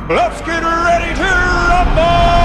Let's get ready to rumble!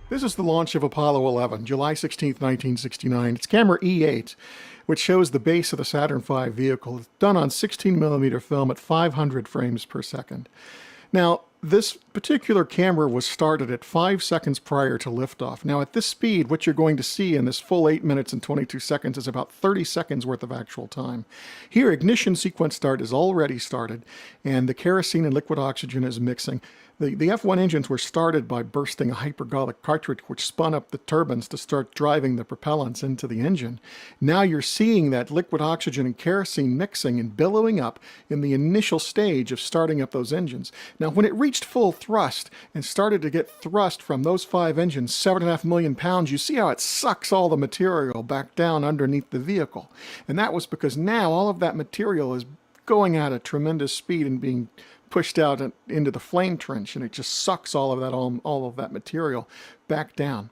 This is the launch of Apollo 11, July 16, 1969. It's camera E8, which shows the base of the Saturn V vehicle. It's done on 16mm film at 500 frames per second. Now, this particular camera was started at 5 seconds prior to liftoff. Now, at this speed, what you're going to see in this full 8 minutes and 22 seconds is about 30 seconds worth of actual time. Here, ignition sequence start is already started, and the kerosene and liquid oxygen is mixing. The F1 engines were started by bursting a hypergolic cartridge which spun up the turbines to start driving the propellants into the engine. Now you're seeing that liquid oxygen and kerosene mixing and billowing up in the initial stage of starting up those engines. Now when it reached full thrust and started to get thrust from those 5 engines, 7.5 million pounds, you see how it sucks all the material back down underneath the vehicle. And that was because now all of that material is going at a tremendous speed and being pushed out into the flame trench, and it just sucks all of that material back down.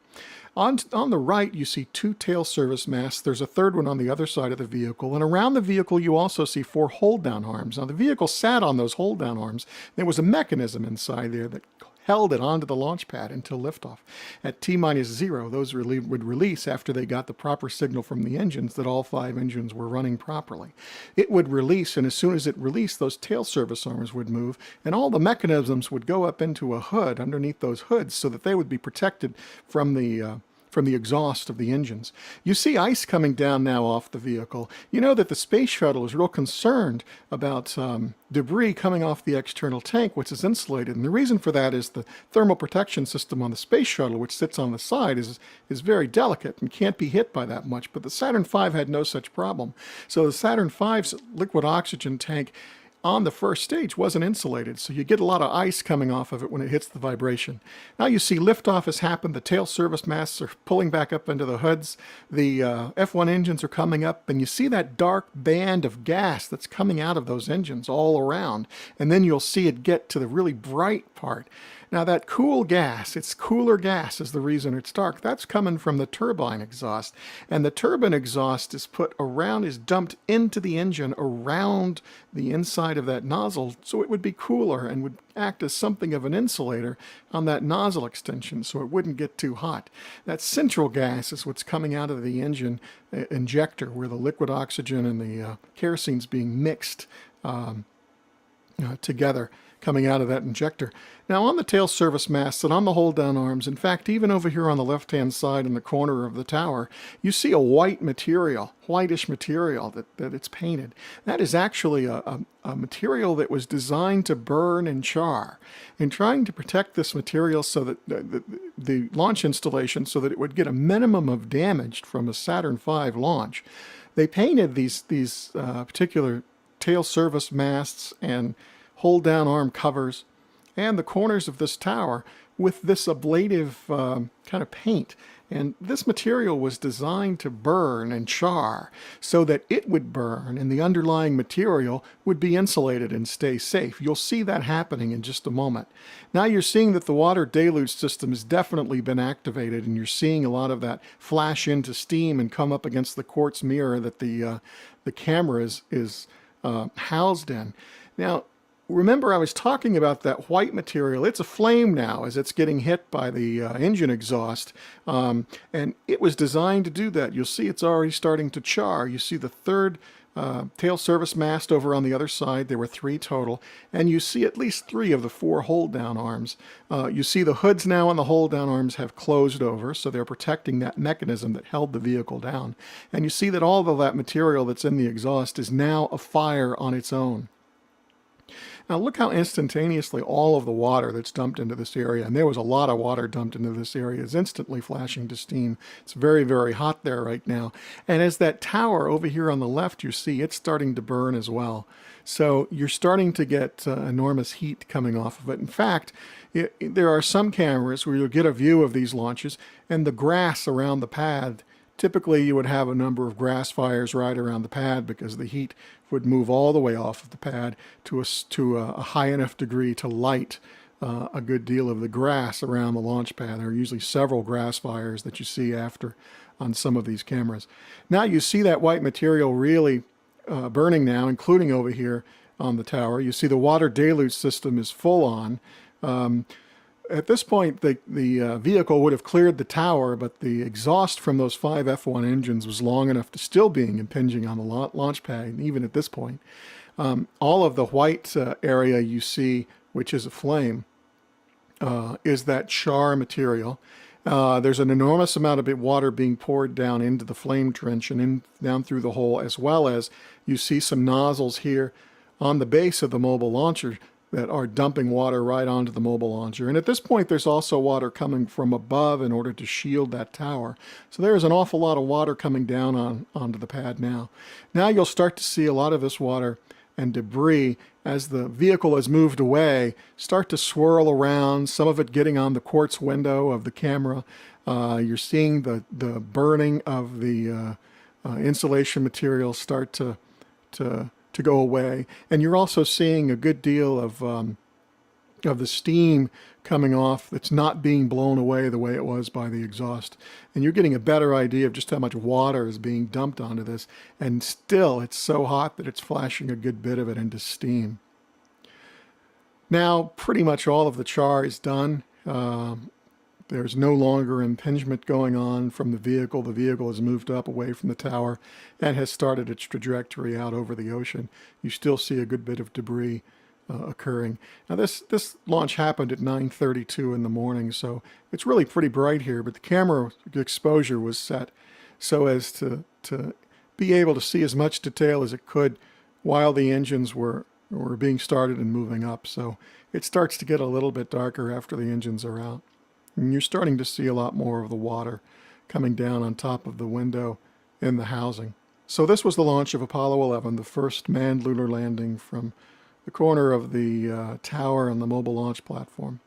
On the right, you see 2 tail service masts. There's a third one on the other side of the vehicle. And around the vehicle, you also see 4 hold-down arms. Now, the vehicle sat on those hold-down arms. There was a mechanism inside there that held it onto the launch pad until liftoff. At T-0, those would release after they got the proper signal from the engines that all 5 engines were running properly. It would release, and as soon as it released, those tail service arms would move, and all the mechanisms would go up into a hood underneath those hoods so that they would be protected from the exhaust of the engines. You see ice coming down now off the vehicle. You know that the space shuttle is real concerned about debris coming off the external tank, which is insulated. And the reason for that is the thermal protection system on the space shuttle, which sits on the side, is very delicate and can't be hit by that much. But the Saturn V had no such problem. So the Saturn V's liquid oxygen tank on the first stage wasn't insulated, so you get a lot of ice coming off of it when it hits the vibration. Now you see liftoff has happened. The tail service masts are pulling back up into the hoods. The F1 engines are coming up, and you see that dark band of gas that's coming out of those engines all around. And then you'll see it get to the really bright part. Now that cool gas, it's cooler gas is the reason it's dark. That's coming from the turbine exhaust. And the turbine exhaust is dumped into the engine around the inside of that nozzle, so it would be cooler and would act as something of an insulator on that nozzle extension so it wouldn't get too hot. That central gas is what's coming out of the engine injector, where the liquid oxygen and the kerosene's being mixed together, coming out of that injector. Now on the tail service masts and on the hold-down arms, in fact, even over here on the left-hand side in the corner of the tower, you see a whitish material that it's painted. That is actually a material that was designed to burn and char. In trying to protect this material so that the launch installation, so that it would get a minimum of damage from a Saturn V launch, they painted these particular tail service masts and hold-down arm covers and the corners of this tower with this ablative kind of paint. And this material was designed to burn and char so that it would burn and the underlying material would be insulated and stay safe. You'll see that happening in just a moment. Now you're seeing that the water deluge system has definitely been activated, and you're seeing a lot of that flash into steam and come up against the quartz mirror that the camera is housed in. Now, remember, I was talking about that white material. It's aflame now as it's getting hit by the engine exhaust, and it was designed to do that. You'll see it's already starting to char. You see the third tail service mast over on the other side. There were 3 total, and you see at least 3 of the 4 hold-down arms. You see the hoods now on the hold-down arms have closed over, so they're protecting that mechanism that held the vehicle down. And you see that all of that material that's in the exhaust is now afire on its own. Now look how instantaneously all of the water that's dumped into this area, and there was a lot of water dumped into this area, is instantly flashing to steam. It's very, very hot there right now. And as that tower over here on the left, you see it's starting to burn as well. So you're starting to get enormous heat coming off of it. In fact, there are some cameras where you'll get a view of these launches, and the grass around the pad, typically you would have a number of grass fires right around the pad because the heat would move all the way off of the pad to a high enough degree to light a good deal of the grass around the launch pad. There are usually several grass fires that you see after on some of these cameras. Now you see that white material really burning now, including over here on the tower. You see the water deluge system is full on. At this point, the vehicle would have cleared the tower, but the exhaust from those 5 F1 engines was long enough to still be impinging on the launch pad, even at this point. All of the white area you see, which is aflame, is that char material. There's an enormous amount of water being poured down into the flame trench and down through the hole, as well as you see some nozzles here on the base of the mobile launcher that are dumping water right onto the mobile launcher. And at this point, there's also water coming from above in order to shield that tower. So there's an awful lot of water coming down onto the pad now. Now you'll start to see a lot of this water and debris, as the vehicle has moved away, start to swirl around, some of it getting on the quartz window of the camera. You're seeing the burning of the insulation material start to to go away. And you're also seeing a good deal of the steam coming off that's not being blown away the way it was by the exhaust. And you're getting a better idea of just how much water is being dumped onto this. And still, it's so hot that it's flashing a good bit of it into steam. Now, pretty much all of the char is done. There's no longer impingement going on from the vehicle. The vehicle has moved up away from the tower and has started its trajectory out over the ocean. You still see a good bit of debris occurring. Now this launch happened at 9:32 in the morning, so it's really pretty bright here, but the camera exposure was set so as to be able to see as much detail as it could while the engines were being started and moving up. So it starts to get a little bit darker after the engines are out. And you're starting to see a lot more of the water coming down on top of the window in the housing. So this was the launch of Apollo 11, the first manned lunar landing from the corner of the tower on the mobile launch platform.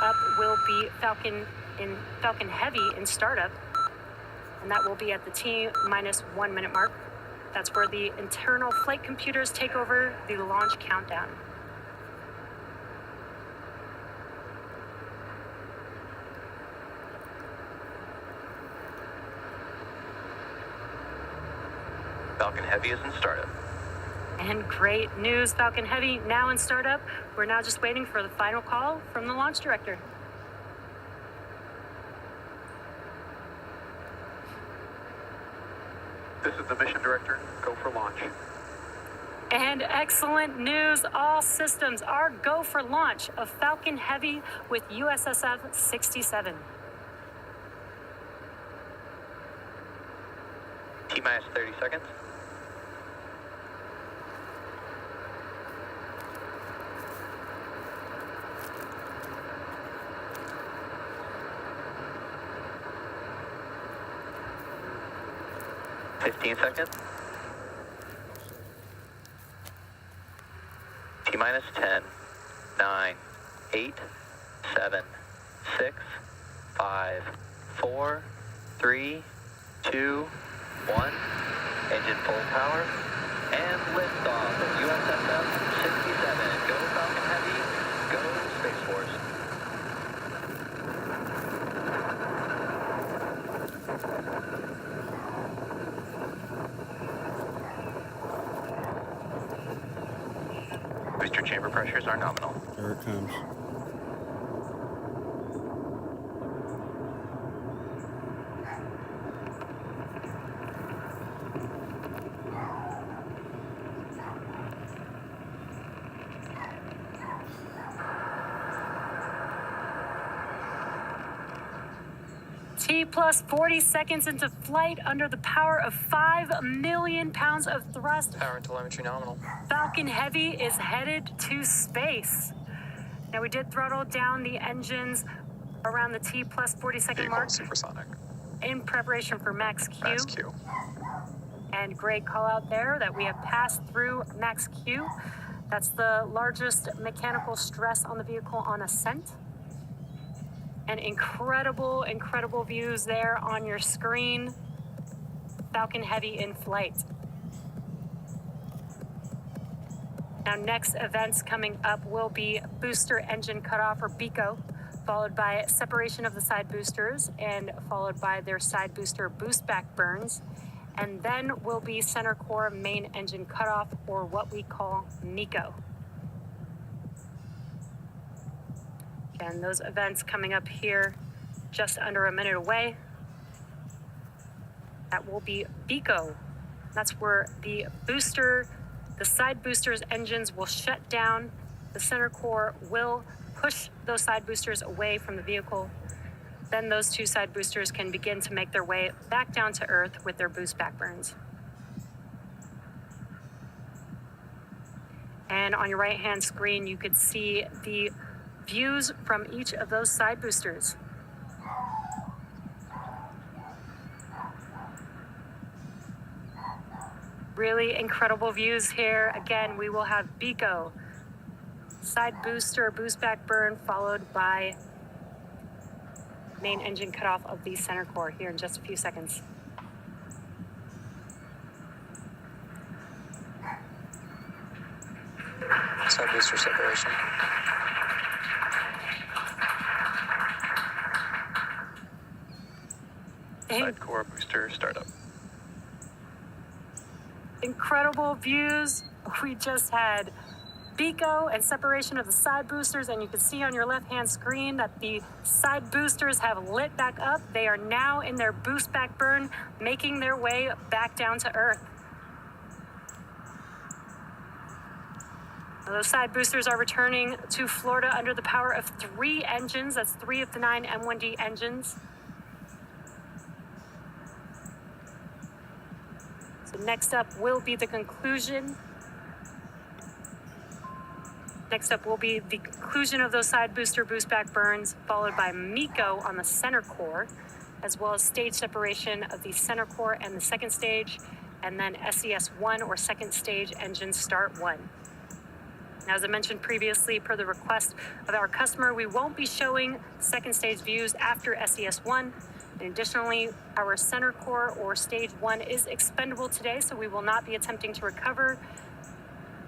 up will be Falcon Heavy in startup, and that will be at the T-minus 1 minute mark. That's where the internal flight computers take over the launch countdown. Falcon Heavy is in startup. And great news, Falcon Heavy now in startup. We're now just waiting for the final call from the launch director. This is the mission director. Go for launch. And excellent news. All systems are go for launch of Falcon Heavy with USSF 67. T-minus 30 seconds. Seconds. T-minus 10, 9, 8, 7, 6, 5, 4, 3, 2, 1. Engine full power. And liftoff of USSF 67. Go Falcon Heavy. Go Space Force. Booster chamber pressures are nominal. There it comes. T plus 40 seconds into flight under the power of 5 million pounds of thrust. Power and telemetry nominal. Falcon Heavy is headed to space. Now we did throttle down the engines around the T plus 40 second Vehicle mark supersonic. in preparation for max Q. Max Q. And great call out there that we have passed through max Q. That's the largest mechanical stress on the vehicle on ascent. And incredible, incredible views there on your screen. Falcon Heavy in flight. Now next events coming up will be booster engine cutoff, or BECO, followed by separation of the side boosters and followed by their side booster boost back burns. And then will be center core main engine cutoff, or what we call MECO. And those events coming up here just under a minute away. That will be BECO. That's where the side boosters engines will shut down. The center core will push those side boosters away from the vehicle. Then those two side boosters can begin to make their way back down to Earth with their boost back burns. And on your right-hand screen, you could see the views from each of those side boosters. Really incredible views here. Again, we will have BECO, side booster, boost back burn, followed by main engine cutoff of the center core here in just a few seconds. Side booster separation. Side core booster startup. Incredible views. We just had BECO and separation of the side boosters, and you can see on your left-hand screen that the side boosters have lit back up. They are now in their boost back burn, making their way back down to Earth. Now, those side boosters are returning to Florida under the power of 3 engines. That's 3 of the 9 M1D engines. So next up will be the conclusion. Next up will be the conclusion of those side booster boost back burns, followed by MECO on the center core, as well as stage separation of the center core and the second stage, and then SES-1 or second stage engine start 1. As I mentioned previously, per the request of our customer, we won't be showing second stage views after SES-1. And additionally, our center core or stage 1 is expendable today, so we will not be attempting to recover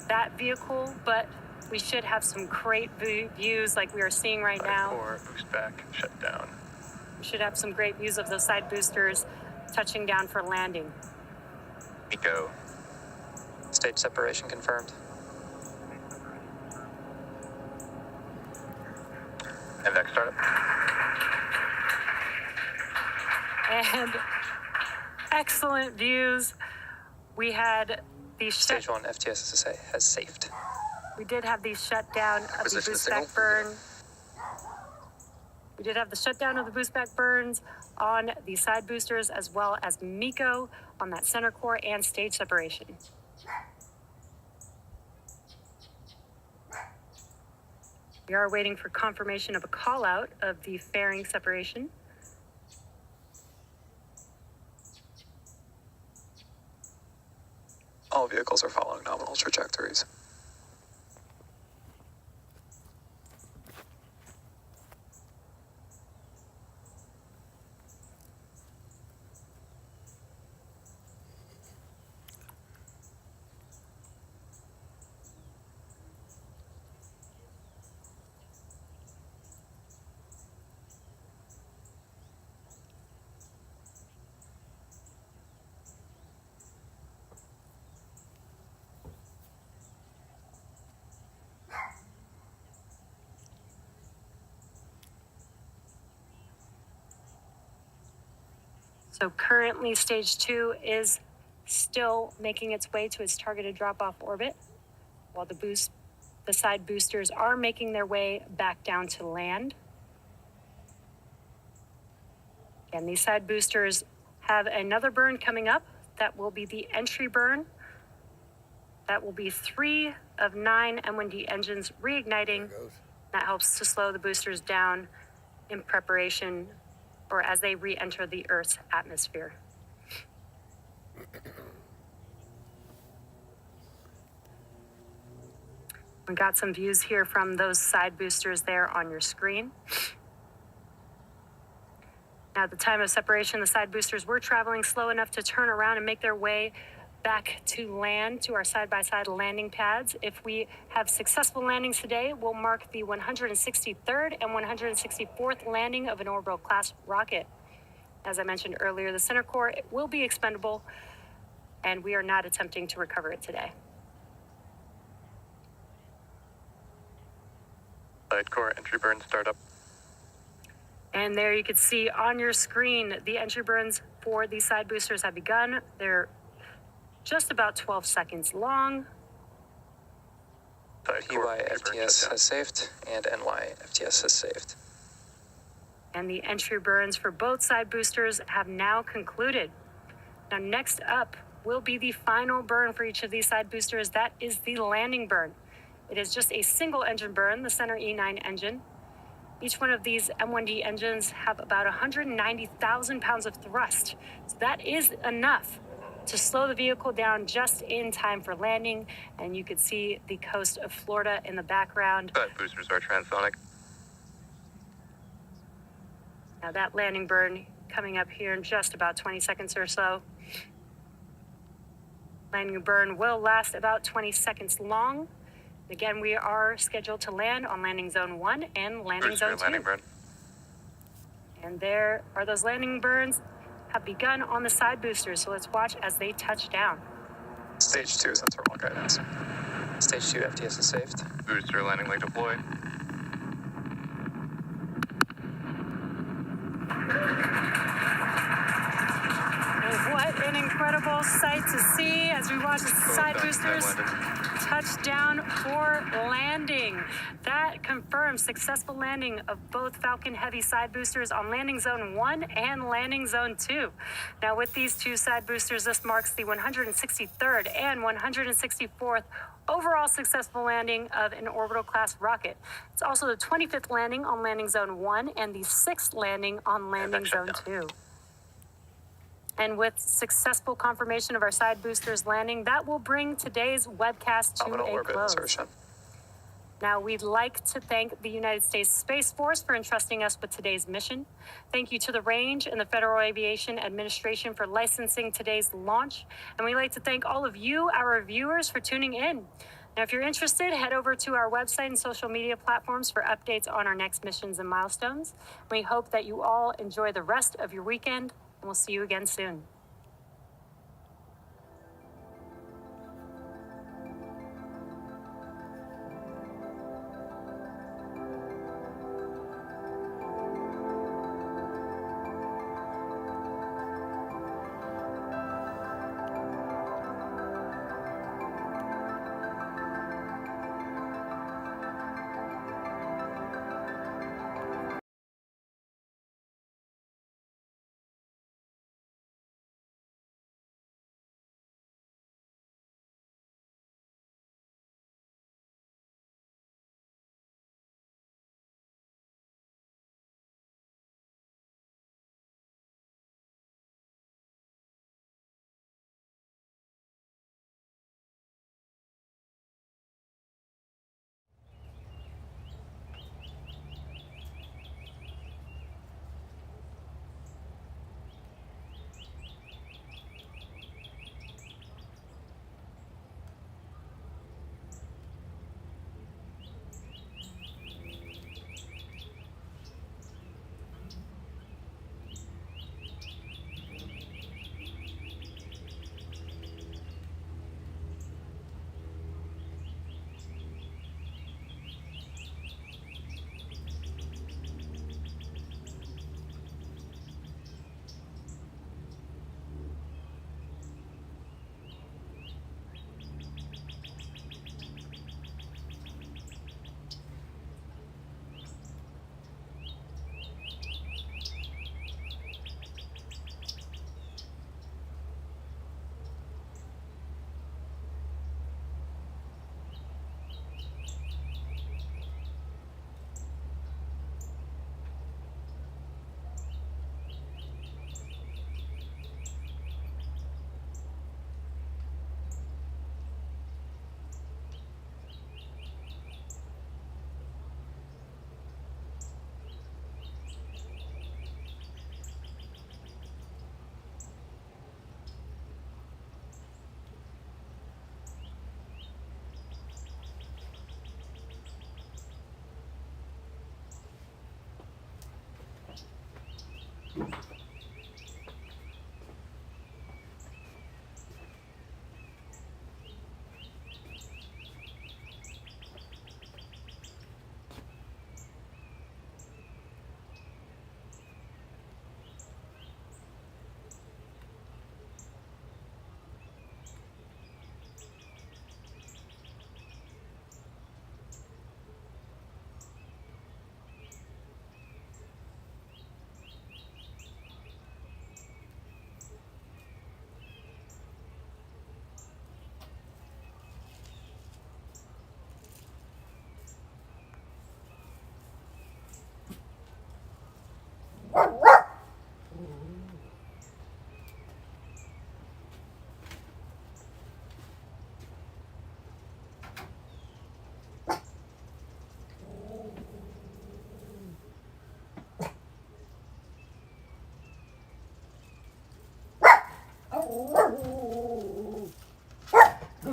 that vehicle, but we should have some great views like we are seeing right now. Core, boost back, shut down. We should have some great views of those side boosters touching down for landing. Eco. Stage separation confirmed. MVAC startup. And excellent views. We had the Stage 1 FTSSA has safed. We did have the shutdown of the Position boost signal. back burn. We did have the shutdown of the boost back burns on the side boosters as well as MECO on that center core and stage separation. We are waiting for confirmation of a call out of the fairing separation. All vehicles are following nominal trajectories. So currently stage 2 is still making its way to its targeted drop-off orbit, while the side boosters are making their way back down to land. And these side boosters have another burn coming up. That will be the entry burn. That will be 3 of 9 M1D engines reigniting. That helps to slow the boosters down in preparation or as they re-enter the Earth's atmosphere. We got some views here from those side boosters there on your screen. Now, at the time of separation, the side boosters were traveling slow enough to turn around and make their way back to land, to our side-by-side landing pads. If we have successful landings today, we'll mark the 163rd and 164th landing of an orbital class rocket. As I mentioned earlier, the center core will be expendable, and we are not attempting to recover it today. Side core entry burn startup. And there you can see on your screen, the entry burns for these side boosters have begun. They're just about 12 seconds long. Side core entry burn PY-FTS shut down. has saved, and NY-FTS has saved. And the entry burns for both side boosters have now concluded. Now, next up will be the final burn for each of these side boosters. That is the landing burn. It is just a single engine burn, the center E9 engine. Each one of these M1D engines have about 190,000 pounds of thrust. So that is enough to slow the vehicle down just in time for landing. And you could see the coast of Florida in the background. Side boosters are transonic. Now that landing burn coming up here in just about 20 seconds or so. Landing burn will last about 20 seconds long. Again, we are scheduled to land on landing zone 1 and landing Booster zone 2. landing burn. And there are those landing burns have begun on the side boosters. So let's watch as they touch down. Stage 2 is on thermal guidance. Stage 2 FTS is saved. Booster landing leg deployed. And what an incredible sight to see as we watch the side boosters touch down for landing. That confirms successful landing of both Falcon Heavy side boosters on landing zone 1 and landing zone 2. Now with these two side boosters, this marks the 163rd and 164th overall successful landing of an orbital class rocket. It's also the 25th landing on landing zone 1 and the 6th landing on landing zone 2. And with successful confirmation of our side boosters landing, that will bring today's webcast to Nominal a orbit close. insertion. Now, we'd like to thank the United States Space Force for entrusting us with today's mission. Thank you to the Range and the Federal Aviation Administration for licensing today's launch. And we'd like to thank all of you, our viewers, for tuning in. Now, if you're interested, head over to our website and social media platforms for updates on our next missions and milestones. We hope that you all enjoy the rest of your weekend, and we'll see you again soon.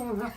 Oh,